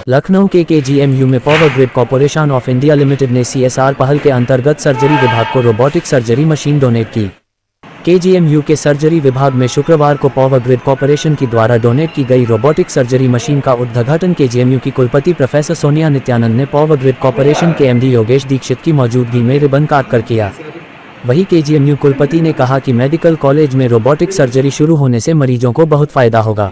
लखनऊ के केजीएमयू में power grid corporation of India limited ने सीएसआर पहल के अंतर्गत सर्जरी विभाग को रोबोटिक सर्जरी मशीन डोनेट की। केजीएमयू के सर्जरी विभाग में शुक्रवार को पावर ग्रिड कॉर्पोरेशन की द्वारा डोनेट की गई रोबोटिक सर्जरी मशीन का उद्घाटन केजीएमयू की कुलपति प्रोफेसर सोनिया नित्यानंद ने पावर ग्रिड कॉर्पोरेशन के एमडी योगेश दीक्षित की मौजूदगी में रिबन काट कर किया। वहीं केजीएमयू कुलपति ने कहा कि मेडिकल कॉलेज में रोबोटिक सर्जरी शुरू होने से मरीजों को बहुत फायदा होगा।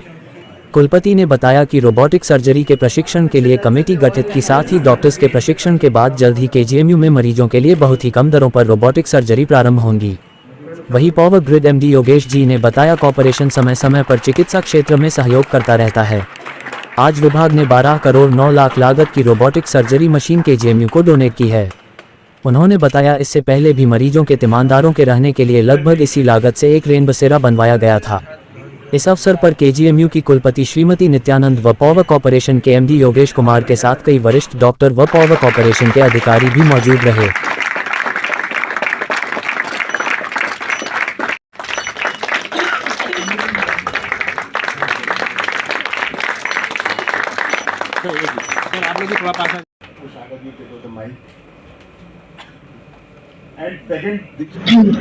कुलपति ने बताया कि रोबोटिक सर्जरी के प्रशिक्षण के लिए कमेटी गठित की, साथ ही डॉक्टर्स के प्रशिक्षण के बाद जल्द ही केजीएमयू में मरीजों के लिए बहुत ही कम दरों पर रोबोटिक सर्जरी प्रारंभ होंगी। वहीं power grid MD Yogesh ji ने बताया कॉर्पोरेशन समय समय पर चिकित्सा क्षेत्र में सहयोग करता रहता है। आज विभाग ने 12 करोड़ 9 लाख लागत की रोबोटिक सर्जरी मशीन केजीएमयू को डोनेट की है। उन्होंने बताया इससे पहले भी मरीजों के तीमानदारों के रहने के लिए लगभग इसी लागत से एक रेन बसेरा बनवाया गया था। इस अवसर पर केजीएमयू की कुलपति श्रीमती नित्यानंद व पावर कॉर्पोरेशन के एमडी योगेश कुमार के साथ कई वरिष्ठ डॉक्टर व पावर कॉर्पोरेशन के अधिकारी भी मौजूद रहे।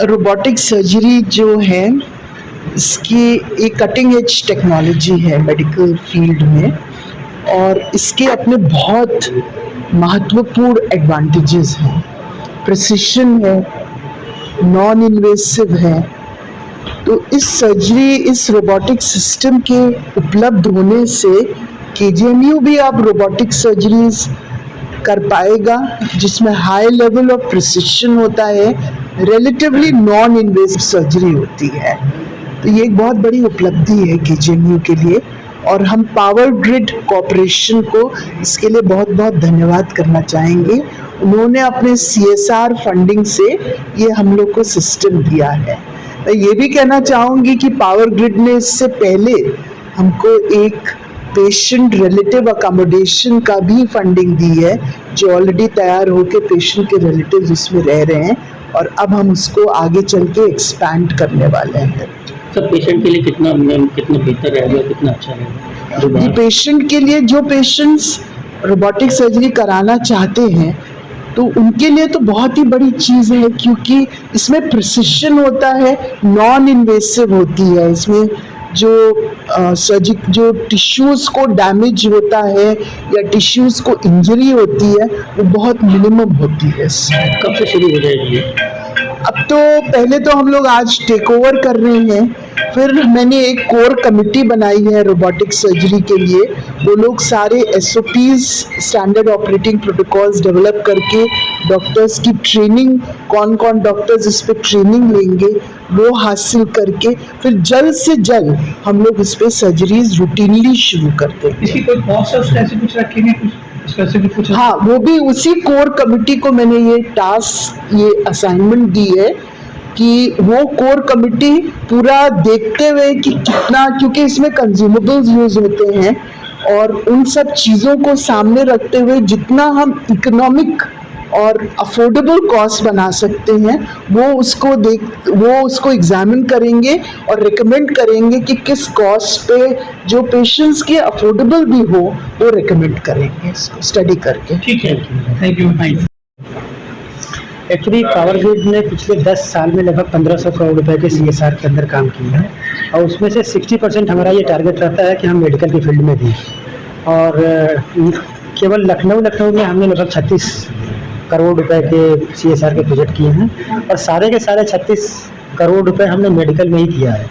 रोबोटिक सर्जरी जो है इसकी एक कटिंग एज टेक्नोलॉजी है मेडिकल फील्ड में, और इसके अपने बहुत महत्वपूर्ण एडवांटेजेस हैं। प्रिसिशन है, नॉन इन्वेसिव है। तो इस रोबोटिक सिस्टम के उपलब्ध होने से केजीएमयू भी अब रोबोटिक सर्जरीज कर पाएगा जिसमें हाई लेवल ऑफ प्रिसिशन होता है, रिलेटिवली नॉन इन्वेसिव सर्जरी होती है। तो ये एक बहुत बड़ी उपलब्धि है केजीएमयू के लिए, और हम पावर ग्रिड कॉर्पोरेशन को इसके लिए बहुत बहुत धन्यवाद करना चाहेंगे। उन्होंने अपने सीएसआर फंडिंग से ये हम लोग को सिस्टम दिया है। मैं ये भी कहना चाहूँगी कि पावर ग्रिड ने इससे पहले हमको एक पेशेंट रिलेटिव अकोमोडेशन का भी फंडिंग दी है, जो ऑलरेडी तैयार होकर पेशेंट के रिलेटिव उसमें रह रहे हैं, और अब हम उसको आगे चल के एक्सपैंड करने वाले हैं। सब पेशेंट के लिए कितना बेहतर रहेगा, कितना अच्छा रहेगा? जी, पेशेंट के लिए, जो पेशेंट्स रोबोटिक सर्जरी कराना चाहते हैं तो उनके लिए तो बहुत ही बड़ी चीज़ है, क्योंकि इसमें प्रिसिशन होता है, नॉन इन्वेसिव होती है। इसमें जो टिश्यूज़ को डैमेज होता है या टिश्यूज़ को इंजरी होती है वो बहुत मिनिमम होती है। कब से शुरू हो जाएगी? अब तो पहले तो हम लोग आज टेक ओवर कर रहे हैं, फिर मैंने एक कोर कमेटी बनाई है रोबोटिक सर्जरी के लिए। वो लोग सारे SOPs, standard operating protocols develop करके डॉक्टर्स की ट्रेनिंग, कौन कौन डॉक्टर्स इस पर ट्रेनिंग लेंगे वो हासिल करके फिर जल्द से जल्द हम लोग इस पर सर्जरीज रूटीनली शुरू करते हैं। इसकी कोई कॉस्ट ऐसे कुछ रखेंगे कुछ? हाँ, वो भी उसी कोर कमेटी को मैंने ये टास्क, ये असाइनमेंट दी है कि वो कोर कमेटी पूरा देखते हुए कि कितना, क्योंकि इसमें कंज्यूमेबल्स यूज होते हैं, और उन सब चीज़ों को सामने रखते हुए जितना हम इकोनॉमिक और अफोर्डेबल कॉस्ट बना सकते हैं वो उसको एग्जामिन करेंगे और रिकमेंड करेंगे कि किस कॉस्ट पे जो पेशेंट्स के अफोर्डेबल भी हो वो रिकमेंड करेंगे, इसको स्टडी करके। ठीक है, thank you. Actually power grid ने पिछले 10 साल में लगभग 1500 करोड़ रुपए के CSR के अंदर काम किया है, और उसमें से 60% हमारा ये टारगेट रहता है कि हम मेडिकल की फील्ड में दें। और केवल लखनऊ में हमने लगभग 36 करोड़ रुपए के CSR के प्रोजेक्ट किए हैं, और सारे के सारे 36 करोड़ रुपए हमने मेडिकल में ही किया है।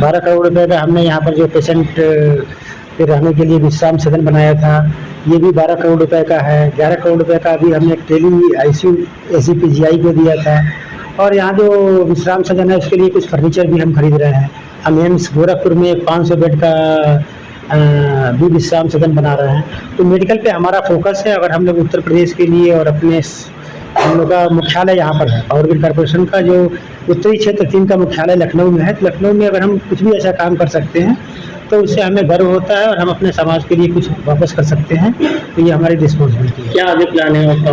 12 करोड़ रुपए का हमने यहाँ पर जो पेशेंट के रहने के लिए विश्राम सदन बनाया था, ये भी 12 करोड़ रुपए का है। 11 करोड़ रुपए का अभी हमने ICU ACPGI को दिया था, और यहाँ जो विश्राम सदन है उसके लिए कुछ फर्नीचर भी हम खरीद रहे हैं। हम एम्स गोरखपुर में 500 बेड का भी विश्राम सदन बना रहे हैं। तो मेडिकल पे हमारा फोकस है। अगर हम लोग उत्तर प्रदेश के लिए, और हम लोग का मुख्यालय यहाँ पर है, पावर ग्रिड कॉर्पोरेशन का जो उत्तरी क्षेत्र 3 का मुख्यालय लखनऊ में है, तो लखनऊ में अगर हम कुछ भी ऐसा काम कर सकते हैं तो उससे हमें गर्व होता है, और हम अपने समाज के लिए कुछ वापस कर सकते हैं। तो ये हमारी रिस्पॉन्सिबिलिटी है। क्या आगे प्लान है आपका?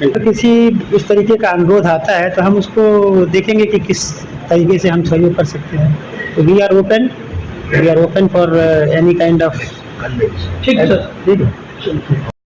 तो किसी इस तरीके का अनुरोध आता है तो हम उसको देखेंगे कि किस तरीके से हम सहयोग कर सकते हैं। तो we are open for any kind of. ठीक है सर, ठीक है। चलिए।